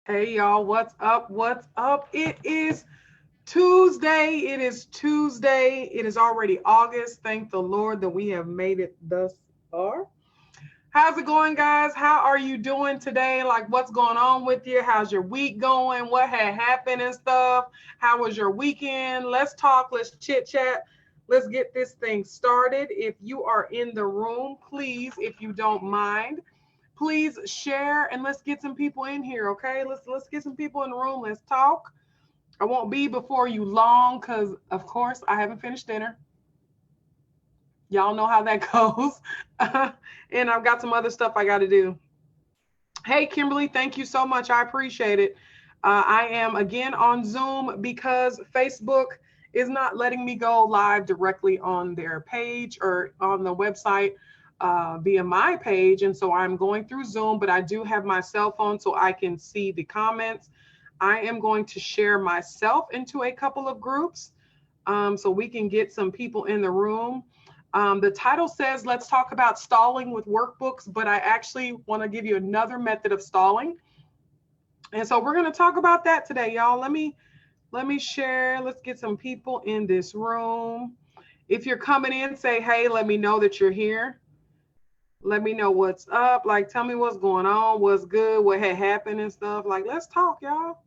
Hey y'all, what's up? What's up? It is Tuesday. It is Tuesday. It is already August. Thank the Lord that we have made it thus far. How's it going, guys? How are you doing today? Like, what's going on with you? How's your week going? What had happened and stuff? How was your weekend? Let's talk. Let's chit chat. Let's get this thing started. If you are in the room, please, if you don't mind, please share and let's get some people in here. Okay, let's get some people in the room. Let's talk. I won't be before you long because of course I haven't finished dinner. Y'all know how that goes. And I've got some other stuff I got to do. Hey Kimberly, thank you so much. I appreciate it. I am again on Zoom because Facebook is not letting me go live directly on their page or on the website via my page. And so I'm going through Zoom, but I do have my cell phone so I can see the comments. I am going to share myself into a couple of groups so we can get some people in the room. The title says, let's talk about stalling with workbooks, but I actually want to give you another method of stalling. And so we're going to talk about that today, y'all. Let me share. Let's get some people in this room. If you're coming in, say, hey, let me know that you're here. Let me know what's up. Like, tell me what's going on, what's good, what had happened and stuff. Like, let's talk, y'all.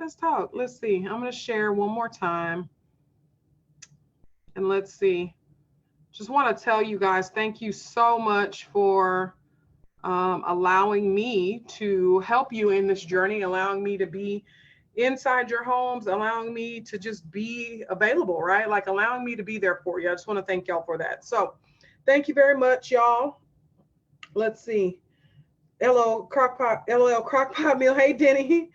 Let's talk. Let's see. I'm going to share one more time. And let's see. Just want to tell you guys, thank you so much for allowing me to help you in this journey, allowing me to be inside your homes, allowing me to just be available, right? Like allowing me to be there for you. I just want to thank y'all for that. So thank you very much, y'all. Let's see. LL Crockpot Meal. Hey, Denny.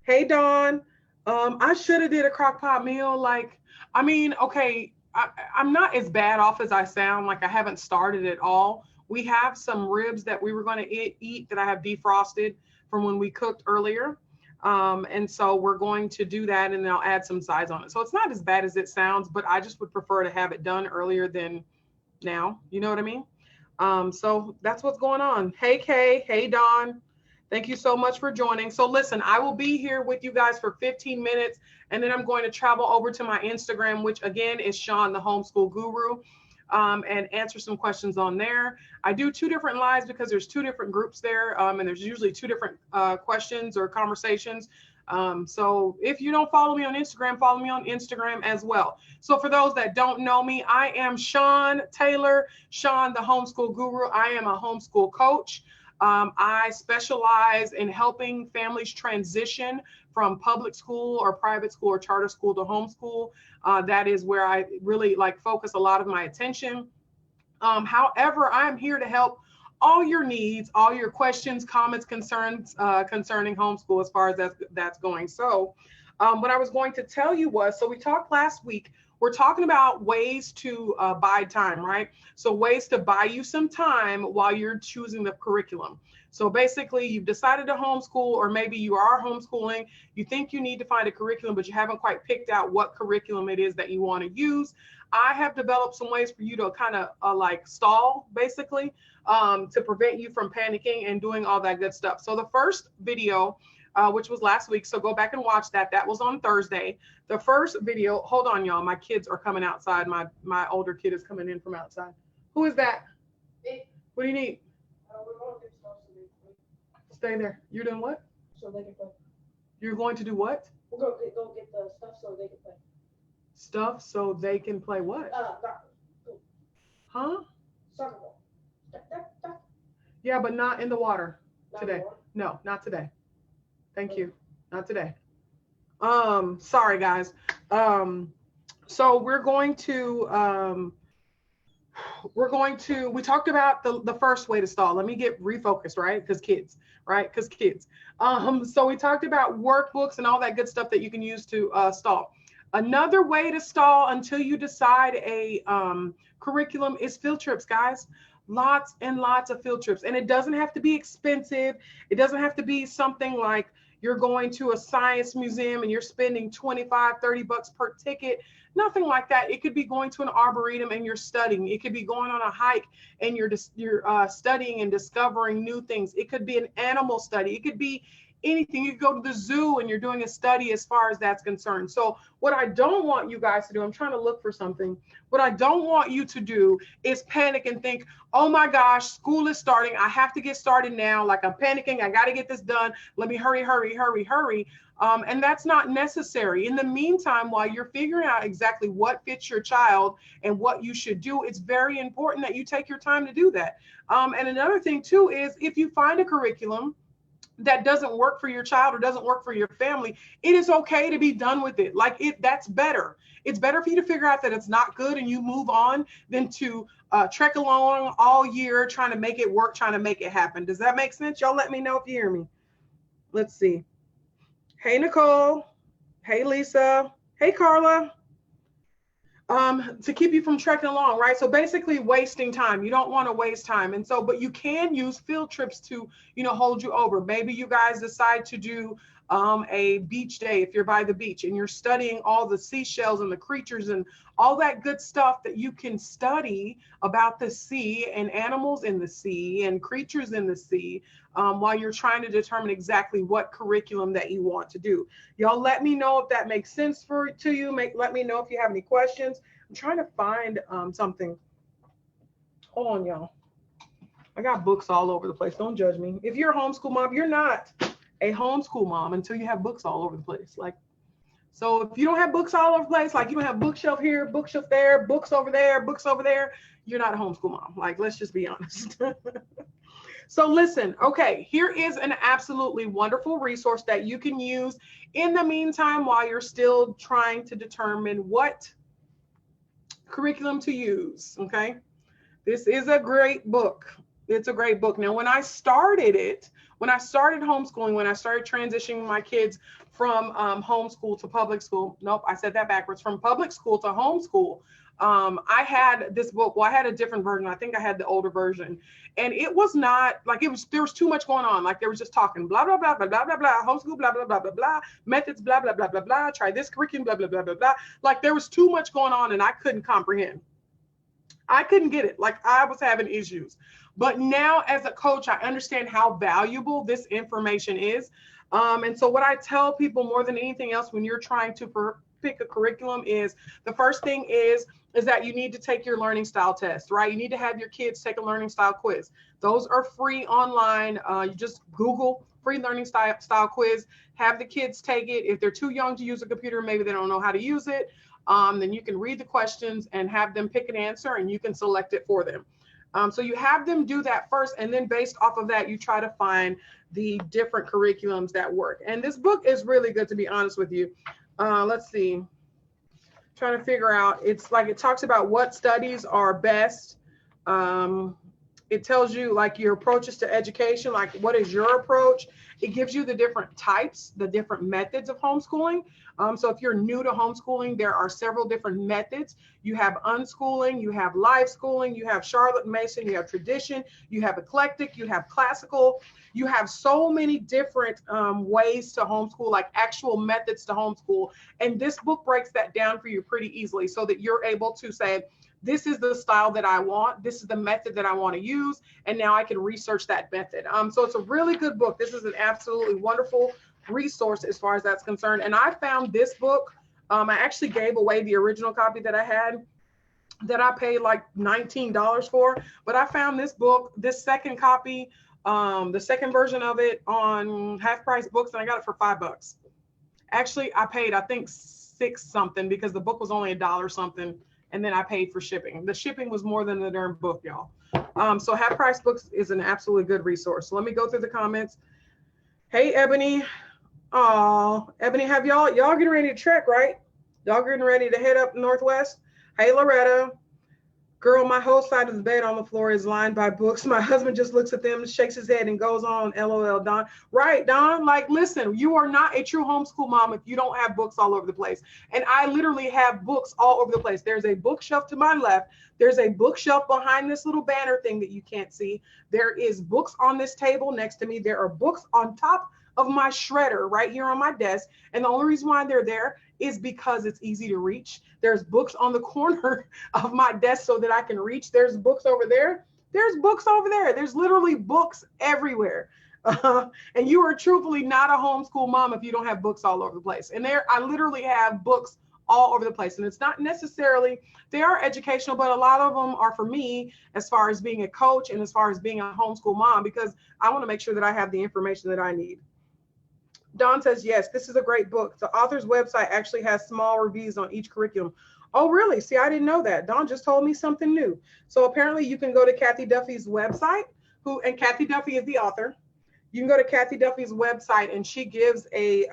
Hey, Dawn. I should have did a crockpot meal. Like, I mean, okay, I'm not as bad off as I sound. Like I haven't started at all. We have some ribs that we were going to eat that I have defrosted from when we cooked earlier. And so we're going to do that and then I'll add some sides on it. So it's not as bad as it sounds, but I just would prefer to have it done earlier than now. You know what I mean? So that's what's going on. Hey, Kay. Hey, Don. Thank you so much for joining. So listen, I will be here with you guys for 15 minutes, and then I'm going to travel over to my Instagram, which again is Sean, the Homeschool Guru, and answer some questions on there. I do two different lives because there's two different groups there, and there's usually two different questions or conversations. So if you don't follow me on Instagram, follow me on Instagram as well. So for those that don't know me, I am Sean Taylor, Sean, the Homeschool Guru. I am a homeschool coach. I specialize in helping families transition from public school or private school or charter school to homeschool. That is where I really like focus a lot of my attention. However, I'm here to help all your needs, all your questions, comments, concerns concerning homeschool as far as that's going. So what I was going to tell you was, so we talked last week, we're talking about ways to buy time, right? So ways to buy you some time while you're choosing the curriculum. So basically you've decided to homeschool, or maybe you are homeschooling, you think you need to find a curriculum, but you haven't quite picked out what curriculum it is that you want to use. I have developed some ways for you to kind of like stall basically to prevent you from panicking and doing all that good stuff. So the first video, which was last week, so go back and watch that. That was on Thursday. The first video, hold on, y'all. My kids are coming outside. My older kid is coming in from outside. Who is that? What do you need? We're going to get stuff so they can play. Stay there. You're doing what? So they can play. You're going to do what? We're going to go get the stuff so they can play. Stuff so they can play what? Huh? Soccer ball. Yeah, but not in the water today. No, not today. Thank you. Not today. Sorry guys. So we talked about the first way to stall. Let me get refocused, right? Because kids, right? Because kids. So we talked about workbooks and all that good stuff that you can use to stall. Another way to stall until you decide a curriculum is field trips, guys. Lots and lots of field trips. And it doesn't have to be expensive. It doesn't have to be something like you're going to a science museum and you're spending 25, 30 bucks per ticket. Nothing like that. It could be going to an arboretum and you're studying. It could be going on a hike and you're studying and discovering new things. It could be an animal study. It could be anything. You go to the zoo and you're doing a study as far as that's concerned. So what I don't want you guys to do, I'm trying to look for something. What I don't want you to do is panic and think, oh my gosh, school is starting. I have to get started now. Like I'm panicking. I got to get this done. Let me hurry, hurry, hurry, hurry. And that's not necessary. In the meantime, while you're figuring out exactly what fits your child and what you should do, it's very important that you take your time to do that. And another thing too is if you find a curriculum that doesn't work for your child or doesn't work for your family, it is okay to be done with it. Like that's better. It's better for you to figure out that it's not good and you move on than to trek along all year trying to make it work, trying to make it happen. Does that make sense? Y'all let me know if you hear me. Let's see. Hey, Nicole. Hey, Lisa. Hey, Carla. To keep you from trekking along, right? So basically wasting time. You don't want to waste time. And so, but you can use field trips to, hold you over. Maybe you guys decide to do a beach day if you're by the beach and you're studying all the seashells and the creatures and all that good stuff that you can study about the sea and animals in the sea and creatures in the sea while you're trying to determine exactly what curriculum that you want to do. Y'all let me know if that makes sense to you. Let me know if you have any questions. I'm trying to find something. Hold on, y'all. I got books all over the place. Don't judge me. If you're a homeschool mom, you're not a homeschool mom until you have books all over the place. So if you don't have books all over the place, like you don't have bookshelf here, bookshelf there, books over there, you're not a homeschool mom. Like, let's just be honest. So listen, okay, here is an absolutely wonderful resource that you can use in the meantime while you're still trying to determine what curriculum to use, okay? This is a great book. It's a great book. Now, when I started homeschooling, when I started transitioning my kids from homeschool to public school, nope, I said that backwards, from public school to homeschool, I had this book. Well, I had a different version. I think I had the older version. And it was not like there was too much going on. Like they were just talking blah, blah, blah, blah, blah, blah, blah, homeschool, blah, blah, blah, blah, blah, methods, blah, blah, blah, blah, blah, try this curriculum, blah, blah, blah, blah, blah. Like there was too much going on and I couldn't comprehend. I couldn't get it. Like I was having issues. But now as a coach, I understand how valuable this information is. And so what I tell people more than anything else when you're trying to pick a curriculum is the first thing is that you need to take your learning style test, right? You need to have your kids take a learning style quiz. Those are free online. You just Google free learning style quiz, have the kids take it. If they're too young to use a computer, maybe they don't know how to use it, then you can read the questions and have them pick an answer and you can select it for them. So you have them do that first, and then based off of that, you try to find the different curriculums that work. And this book is really good, to be honest with you. Let's see. Trying to figure out, it's like it talks about what studies are best. It tells you like your approaches to education, like what is your approach. It gives you the different types, the different methods of homeschooling. So if you're new to homeschooling, there are several different methods. You have unschooling, you have live schooling, you have Charlotte Mason, you have tradition, you have eclectic, you have classical. You have so many different ways to homeschool, like actual methods to homeschool. And this book breaks that down for you pretty easily so that you're able to say, this is the style that I want. This is the method that I want to use. And now I can research that method. So it's a really good book. This is an absolutely wonderful resource as far as that's concerned. And I found this book. I actually gave away the original copy that I had that I paid like $19 for. But I found this book, this second copy, the second version of it on Half Price Books, and I got it for $5. Actually, I paid, I think, $6 something because the book was only $1 something. And then I paid for shipping. The shipping was more than the darn book, y'all. So Half Price Books is an absolutely good resource. So let me go through the comments. Hey, Ebony. Oh, Ebony, have y'all getting ready to trek, right? Y'all getting ready to head up northwest? Hey, Loretta. Girl, my whole side of the bed on the floor is lined by books. My husband just looks at them, shakes his head, and goes on, LOL, Don. Right, Don? Like, listen, you are not a true homeschool mom if you don't have books all over the place. And I literally have books all over the place. There's a bookshelf to my left. There's a bookshelf behind this little banner thing that you can't see. There is books on this table next to me. There are books on top of my shredder right here on my desk. And the only reason why they're there is because it's easy to reach. There's books on the corner of my desk so that I can reach. There's books over there. There's books over there. There's literally books everywhere. And you are truthfully not a homeschool mom if you don't have books all over the place. And there, I literally have books all over the place. And it's not necessarily, they are educational, but a lot of them are for me as far as being a coach and as far as being a homeschool mom, because I want to make sure that I have the information that I need. Don says, yes, this is a great book. The author's website actually has small reviews on each curriculum. Oh, really? See, I didn't know that. Don just told me something new. So apparently you can go to Kathy Duffy's website, and Kathy Duffy is the author. You can go to Kathy Duffy's website, and she gives a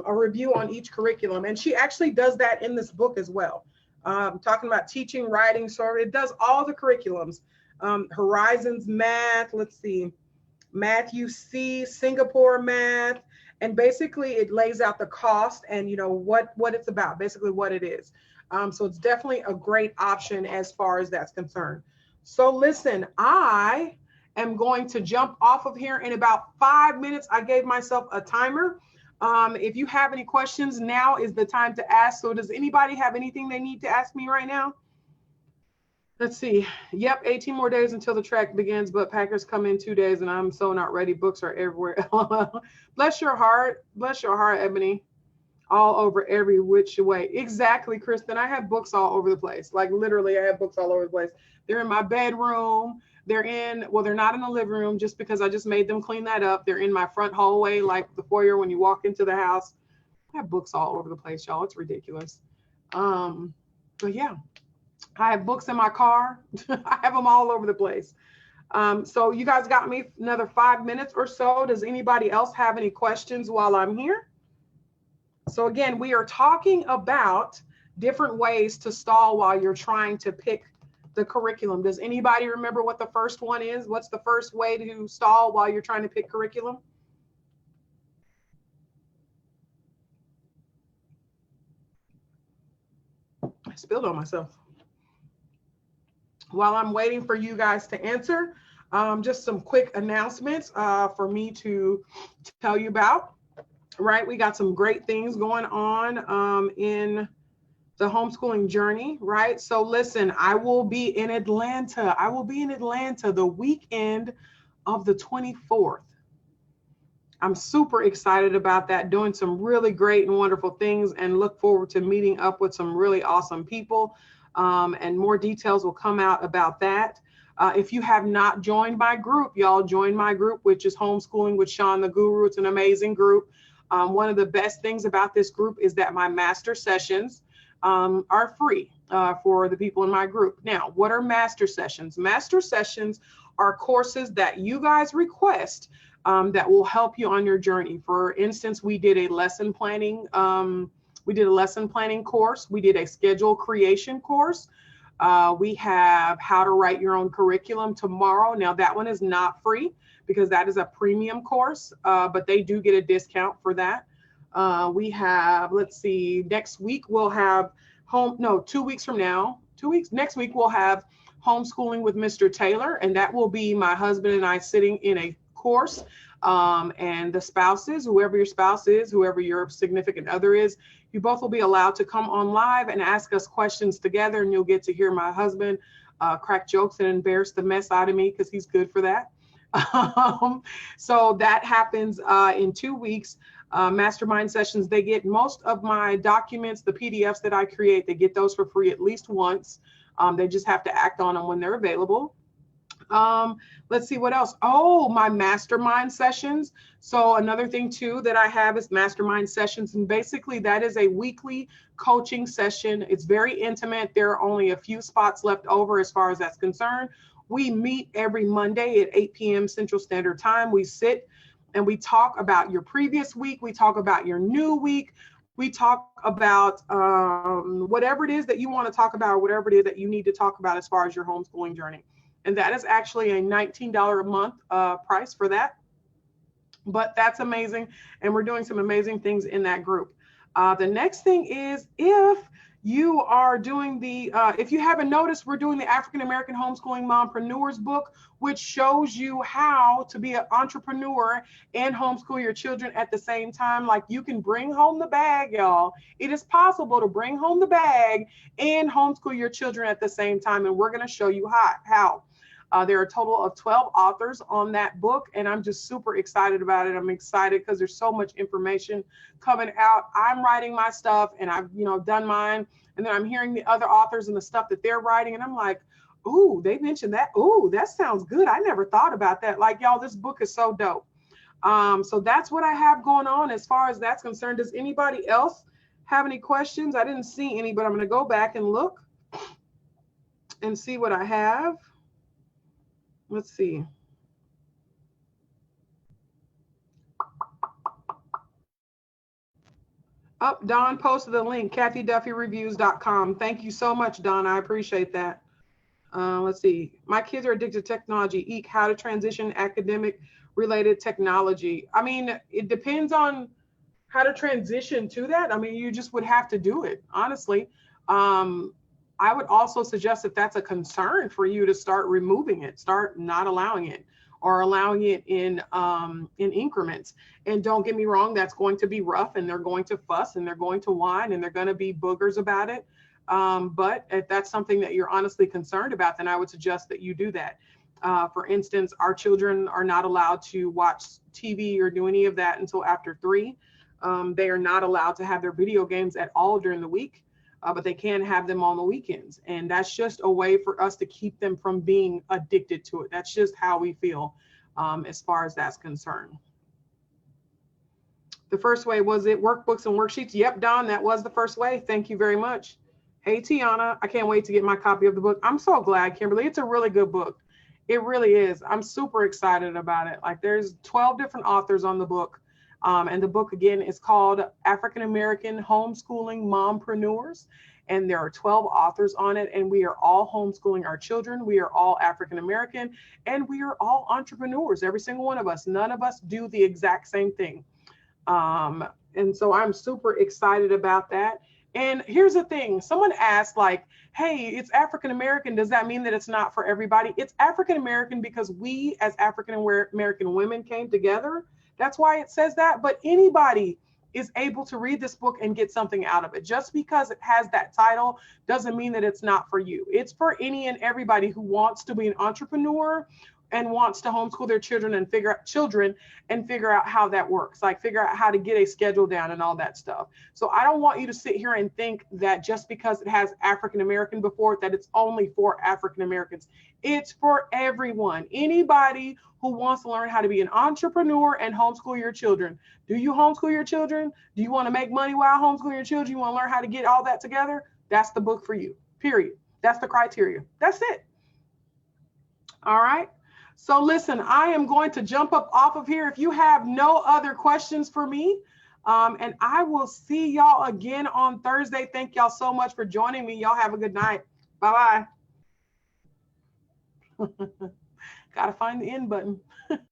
review on each curriculum. And she actually does that in this book as well. Talking about teaching, writing, so it does all the curriculums. Horizons Math, let's see, Matthew C, Singapore Math, and basically it lays out the cost and what it's about, basically what it is. So it's definitely a great option as far as that's concerned. So listen, I am going to jump off of here in about 5 minutes. I gave myself a timer. If you have any questions, now is the time to ask. So does anybody have anything they need to ask me right now? Let's see. Yep, 18 more days until the track begins, but Packers come in 2 days and I'm so not ready. Books are everywhere. Bless your heart. Bless your heart, Ebony. All over every which way. Exactly, Kristen. I have books all over the place. Like literally, I have books all over the place. They're in my bedroom. They're not in the living room just because I just made them clean that up. They're in my front hallway, like the foyer when you walk into the house. I have books all over the place, y'all. It's ridiculous. But yeah. I have books in my car. I have them all over the place. So you guys got me another 5 minutes or so. Does anybody else have any questions while I'm here? So again, we are talking about different ways to stall while you're trying to pick the curriculum. Does anybody remember what the first one is? What's the first way to stall while you're trying to pick curriculum? I spilled on myself. While I'm waiting for you guys to answer, just some quick announcements for me to tell you about, right? We got some great things going on in the homeschooling journey, right? So listen, I will be in Atlanta. I will be in Atlanta the weekend of the 24th. I'm super excited about that, doing some really great and wonderful things, and look forward to meeting up with some really awesome people. And more details will come out about that. If you have not joined my group, y'all join my group, which is Homeschooling with Sean the Guru. It's an amazing group. One of the best things about this group is that my master sessions are free for the people in my group. Now, what are master sessions? Master sessions are courses that you guys request that will help you on your journey. For instance, we did a lesson planning course. We did a schedule creation course. We have how to write your own curriculum tomorrow. Now that one is not free because that is a premium course, but they do get a discount for that. We have, let's see, next week we'll have 2 weeks from now, next week we'll have Homeschooling with Mr. Taylor, and that will be my husband and I sitting in a course. And the spouses, whoever your spouse is, whoever your significant other is, you both will be allowed to come on live and ask us questions together, and you'll get to hear my husband crack jokes and embarrass the mess out of me because he's good for that. So that happens in 2 weeks. Mastermind sessions, they get most of my documents, the PDFs that I create, they get those for free at least once. They just have to act on them when they're available. Let's see what else. Oh, my mastermind sessions. So another thing too that I have is mastermind sessions. And basically that is a weekly coaching session. It's very intimate. There are only a few spots left over as far as that's concerned. We meet every Monday at 8 p.m. Central Standard Time. We sit and we talk about your previous week. We talk about your new week. We talk about whatever it is that you want to talk about, or whatever it is that you need to talk about as far as your homeschooling journey. And that is actually a $19 a month price for that. But that's amazing. And we're doing some amazing things in that group. The next thing is, if you are doing if you haven't noticed, we're doing the African American Homeschooling Mompreneurs book, which shows you how to be an entrepreneur and homeschool your children at the same time. Like, you can bring home the bag, y'all. It is possible to bring home the bag and homeschool your children at the same time. And we're going to show you how. There are a total of 12 authors on that book, and I'm just super excited about it. I'm excited because there's so much information coming out. I'm writing my stuff, and I've done mine, and then I'm hearing the other authors and the stuff that they're writing, and I'm like, ooh, they mentioned that. Ooh, that sounds good. I never thought about that. Like, y'all, this book is so dope. So that's what I have going on as far as that's concerned. Does anybody else have any questions? I didn't see any, but I'm going to go back and look and see what I have. Let's see. Oh, Don posted the link, KathyDuffyReviews.com. Thank you so much, Don. I appreciate that. Let's see. My kids are addicted to technology. Eek, how to transition academic related technology. I mean, it depends on how to transition to that. I mean, you just would have to do it, honestly. I would also suggest if that's a concern for you to start removing it, start not allowing it, or allowing it in increments. And don't get me wrong, that's going to be rough, and they're going to fuss, and they're going to whine, and they're going to be boogers about it. But if that's something that you're honestly concerned about, then I would suggest that you do that. For instance, our children are not allowed to watch TV or do any of that until after 3. They are not allowed to have their video games at all during the week, but they can have them on the weekends. And that's just a way for us to keep them from being addicted to it. That's just how we feel as far as that's concerned. The first way, was it workbooks and worksheets? Yep, Don, that was the first way. Thank you very much. Hey, Tiana, I can't wait to get my copy of the book. I'm so glad, Kimberly. It's a really good book. It really is. I'm super excited about it. Like, there's 12 different authors on the book. And the book, again, is called African American Homeschooling Mompreneurs. And there are 12 authors on it. And we are all homeschooling our children. We are all African American. And we are all entrepreneurs, every single one of us. None of us do the exact same thing. And so I'm super excited about that. And here's the thing. Someone asked, like, hey, it's African American. Does that mean that it's not for everybody? It's African American because we as African American women came together. That's why it says that. But anybody is able to read this book and get something out of it. Just because it has that title doesn't mean that it's not for you. It's for any and everybody who wants to be an entrepreneur and wants to homeschool their children and figure out how that works, like figure out how to get a schedule down and all that stuff. So I don't want you to sit here and think that just because it has African American before it, that it's only for African Americans. It's for everyone. Anybody who wants to learn how to be an entrepreneur and homeschool your children. Do you homeschool your children? Do you want to make money while homeschooling your children? You want to learn how to get all that together? That's the book for you, period. That's the criteria. That's it. All right. So listen, I am going to jump up off of here if you have no other questions for me. And I will see y'all again on Thursday. Thank y'all so much for joining me. Y'all have a good night. Bye-bye. Gotta find the end button.